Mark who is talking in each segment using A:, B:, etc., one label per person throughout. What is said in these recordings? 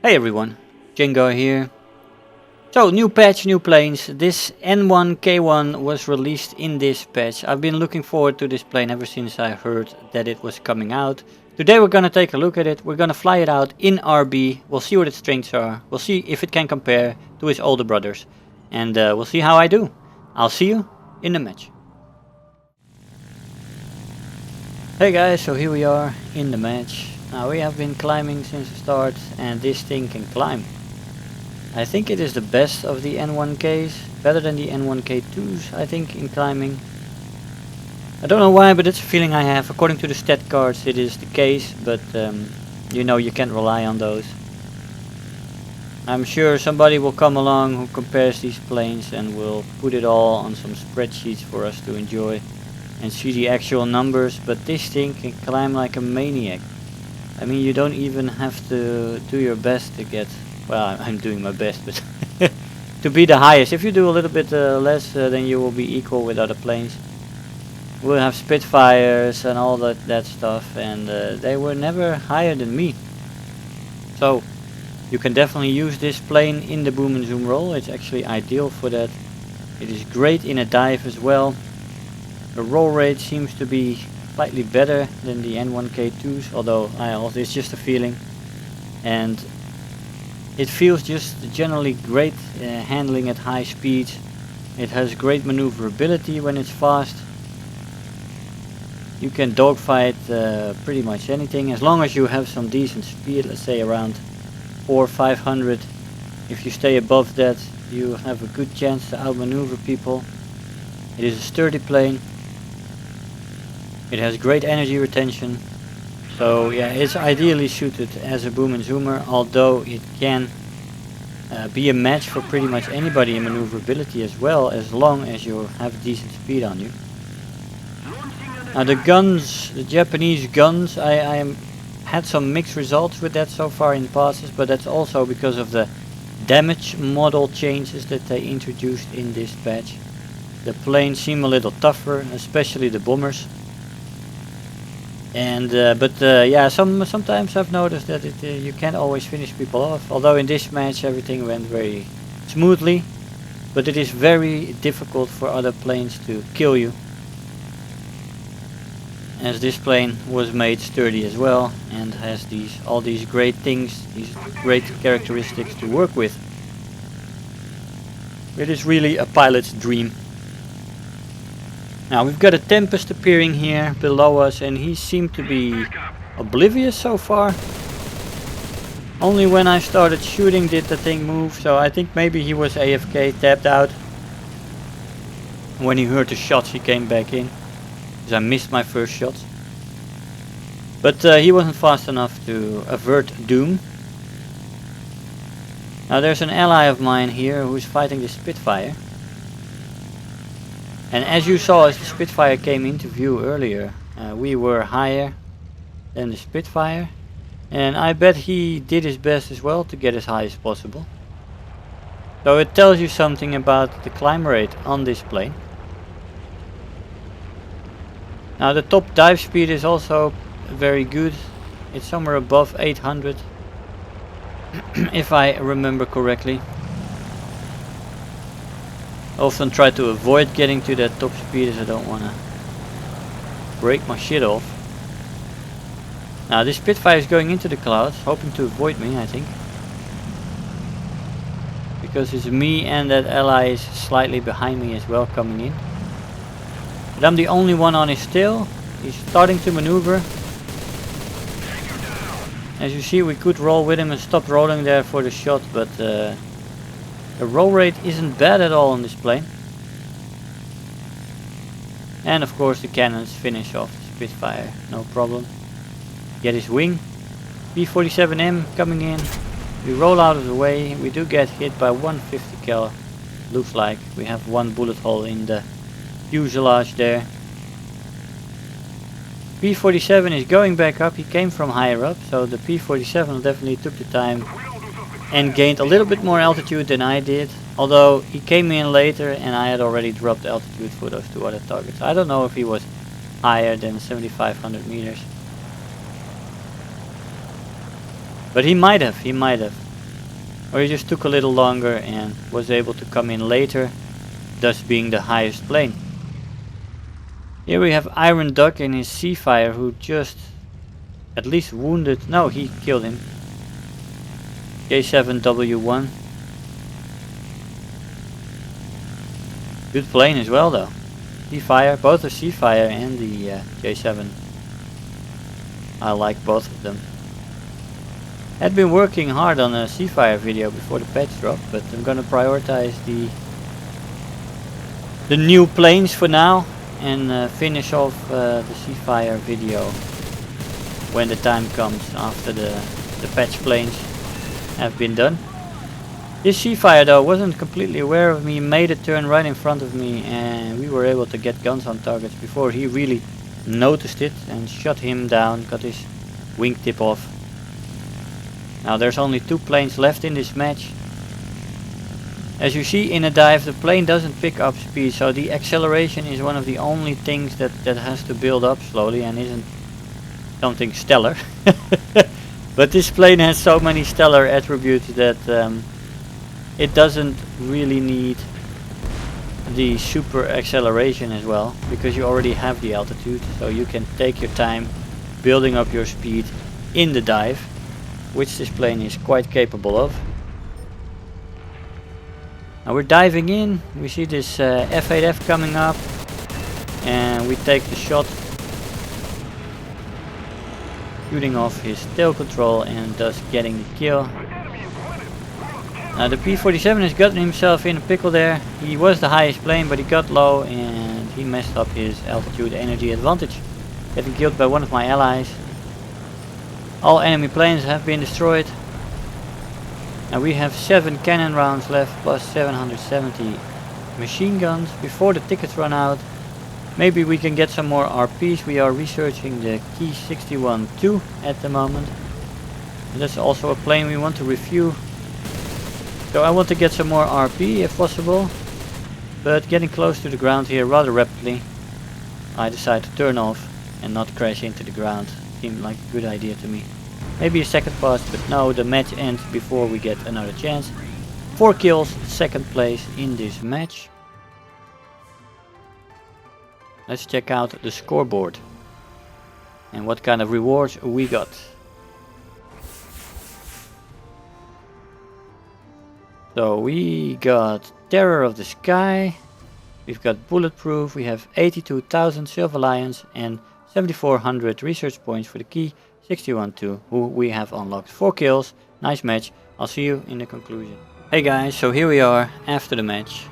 A: Hey everyone, Jengar here. So, new patch, new planes. This N1K1 was released in this patch. I've been looking forward to this plane ever since I heard that it was coming out. Today we're gonna take a look at it. We're gonna fly it out in RB. We'll see what its strengths are. We'll see if it can compare to its older brothers. And we'll see how I do. I'll see you in the match. Hey guys, so here we are in the match. Now we have been climbing since the start and this thing can climb. I think it is the best of the N1Ks, better than the N1K2s I think in climbing. I don't know why, but it's a feeling I have. According to the stat cards it is the case, but you know you can't rely on those. I'm sure somebody will come along who compares these planes and will put it all on some spreadsheets for us to enjoy and see the actual numbers, but this thing can climb like a maniac. I mean, you don't even have to do your best to get, well, I'm doing my best, but to be the highest. If you do a little bit less, then you will be equal with other planes. We'll have Spitfires and all that stuff, and they were never higher than me. So, you can definitely use this plane in the boom and zoom roll. It's actually ideal for that. It is great in a dive as well. The roll rate seems to be slightly better than the N1K2s, although it's just a feeling, and it feels just generally great handling at high speeds. It has great maneuverability when it's fast. You can dogfight pretty much anything as long as you have some decent speed, let's say around 400 or 500. If you stay above that, you have a good chance to outmaneuver people. It is a sturdy plane. It has great energy retention, so yeah, it's ideally suited as a boom and zoomer, although it can be a match for pretty much anybody in maneuverability as well, as long as you have decent speed on you. Now the guns, the Japanese guns, I had some mixed results with that so far in passes, but that's also because of the damage model changes that they introduced in this patch. The planes seem a little tougher, especially the bombers. And yeah, sometimes I've noticed that you can't always finish people off. Although in this match everything went very smoothly, but it is very difficult for other planes to kill you, as this plane was made sturdy as well and has all these great things, these great characteristics to work with. It is really a pilot's dream. Now we've got a Tempest appearing here below us, and he seemed to be oblivious so far. Only when I started shooting did the thing move, so I think maybe he was AFK, tapped out. When he heard the shots he came back in, because I missed my first shots. But he wasn't fast enough to avert doom. Now there's an ally of mine here who's fighting the Spitfire. And as you saw, as the Spitfire came into view earlier, we were higher than the Spitfire. And I bet he did his best as well to get as high as possible. So it tells you something about the climb rate on this plane. Now the top dive speed is also very good. It's somewhere above 800, if I remember correctly. I often try to avoid getting to that top speed as I don't want to break my shit off. Now this Spitfire is going into the clouds, hoping to avoid me, I think. Because it's me and that ally is slightly behind me as well, coming in. But I'm the only one on his tail. He's starting to maneuver. As you see, we could roll with him and stop rolling there for the shot, but the roll rate isn't bad at all on this plane. And of course the cannons finish off the Spitfire, no problem. Get his wing. P-47M coming in. We roll out of the way. We do get hit by 150 cal. Looks like we have one bullet hole in the fuselage there. P-47 is going back up. He came from higher up, so the P-47 definitely took the time and gained a little bit more altitude than I did, although he came in later and I had already dropped altitude for those two other targets. I don't know if he was higher than 7,500 meters. But he might have. or he just took a little longer and was able to come in later, thus being the highest plane. Here we have Iron Duck in his Seafire, who just at least wounded, no, he killed him, J7W1. Good plane as well though. Seafire, both the Seafire and the J7. I like both of them. Had been working hard on a Seafire video before the patch drop, but I'm gonna prioritize the new planes for now and finish off the Seafire video when the time comes after the patch planes have been done. This Seafire though wasn't completely aware of me, made a turn right in front of me, and we were able to get guns on targets before he really noticed it and shot him down, got his wingtip off. Now there's only 2 planes left in this match. As you see in a dive, the plane doesn't pick up speed, so the acceleration is one of the only things that has to build up slowly and isn't something stellar. But this plane has so many stellar attributes that it doesn't really need the super acceleration as well, because you already have the altitude, so you can take your time building up your speed in the dive, which this plane is quite capable of. Now we're diving in, we see this F8F coming up, and we take the shot, shooting off his tail control and thus getting the kill. Now the P-47 has gotten himself in a pickle there. He was the highest plane, but he got low and he messed up his altitude energy advantage, getting killed by one of my allies. All enemy planes have been destroyed. Now we have 7 cannon rounds left plus 770 machine guns before the tickets run out. Maybe we can get some more RPs. We are researching the Key 61-2 at the moment. And that's also a plane we want to review. So I want to get some more RP if possible, but getting close to the ground here rather rapidly, I decide to turn off and not crash into the ground. Seemed like a good idea to me. Maybe a second pass, but no, the match ends before we get another chance. 4 kills, second place in this match. Let's check out the scoreboard and what kind of rewards we got. So we got Terror of the Sky, we've got Bulletproof, we have 82,000 Silver Lions and 7,400 research points for the Key 61-2, who we have unlocked. 4 kills, nice match. I'll see you in the conclusion. Hey guys, so here we are after the match.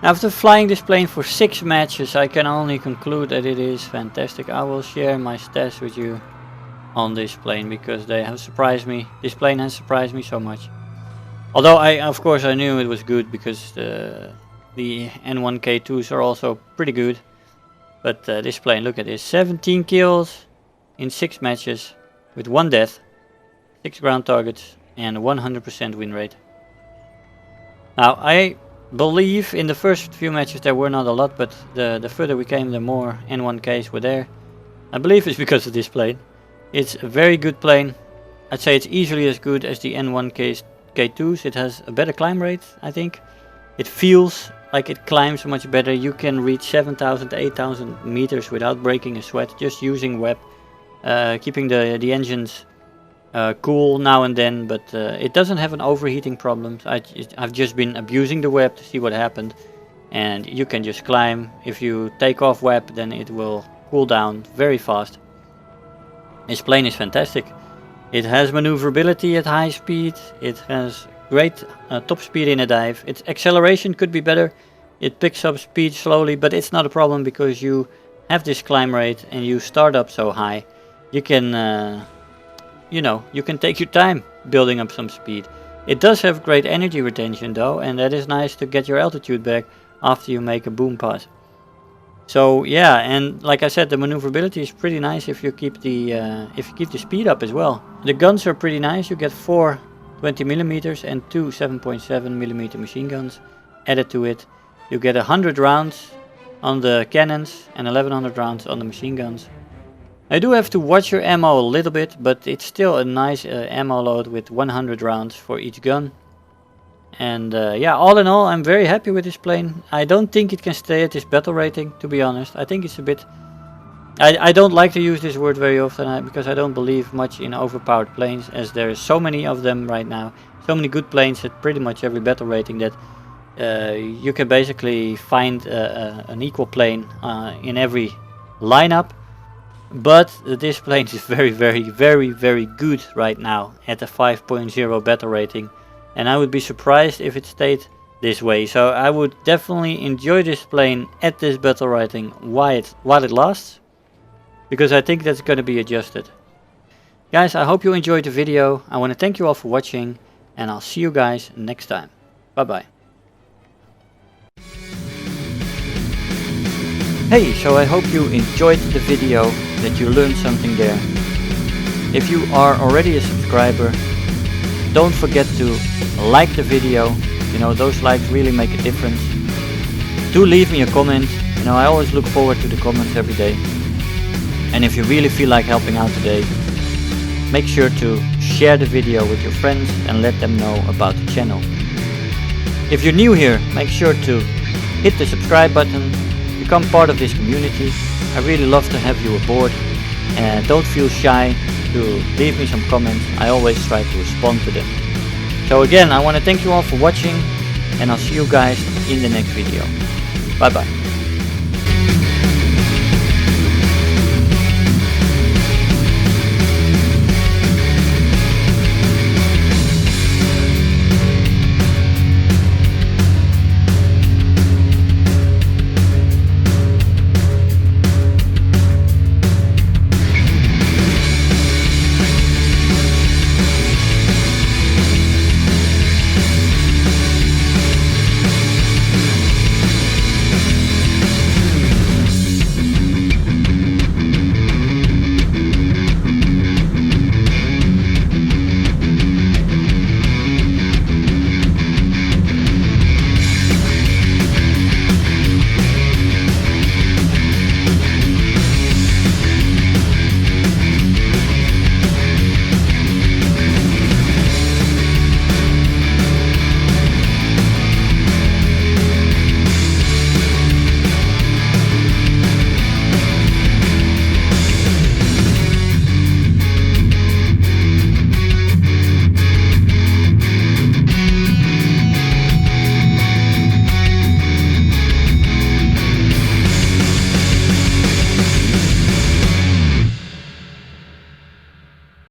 A: After flying this plane for 6 matches, I can only conclude that it is fantastic. I will share my stats with you on this plane because they have surprised me. This plane has surprised me so much. Although of course I knew it was good because the N1K2s are also pretty good. But this plane, look at this, 17 kills in 6 matches with 1 death, 6 ground targets and 100% win rate. Now I believe in the first few matches there were not a lot, but the further we came the more N1Ks were there. I believe it's because of this plane. It's a very good plane. I'd say it's easily as good as the N1Ks. K2s. It has a better climb rate, I think. It feels like it climbs much better. You can reach 7,000 to 8,000 meters without breaking a sweat, just using web, keeping the engines cool now and then, but it doesn't have an overheating problem. I've just been abusing the web to see what happened, and you can just climb. If you take off web, then it will cool down very fast. This plane is fantastic. It has maneuverability at high speed, it has great top speed in a dive. Its acceleration could be better, it picks up speed slowly, but it's not a problem because you have this climb rate and you start up so high. You can, you can take your time building up some speed. It does have great energy retention though, and that is nice to get your altitude back after you make a boom pass. So yeah, and like I said, the maneuverability is pretty nice if you keep the speed up as well. The guns are pretty nice. You get 4 20mm and 2 7.7mm machine guns added to it. You get 100 rounds on the cannons and 1100 rounds on the machine guns. I do have to watch your ammo a little bit, but it's still a nice ammo load with 100 rounds for each gun. And yeah, all in all, I'm very happy with this plane. I don't think it can stay at this battle rating, to be honest. I think it's a bit... I don't like to use this word very often because I don't believe much in overpowered planes, as there are so many of them right now. So many good planes at pretty much every battle rating that you can basically find an equal plane in every lineup. But this plane is very good right now at a 5.0 battle rating. And I would be surprised if it stayed this way. So I would definitely enjoy this plane at this battle rating while it lasts, because I think that's going to be adjusted. Guys, I hope you enjoyed the video. I want to thank you all for watching, and I'll see you guys next time. Bye bye. Hey, so I hope you enjoyed the video, that you learned something there. If you are already a subscriber, don't forget to like the video. You know, those likes really make a difference. Do leave me a comment. You know, I always look forward to the comments every day. And if you really feel like helping out today, make sure to share the video with your friends and let them know about the channel. If you're new here, make sure to hit the subscribe button, become part of this community. I really love to have you aboard, and don't feel shy to leave me some comments. I always try to respond to them. So again, I want to thank you all for watching, and I'll see you guys in the next video. Bye bye.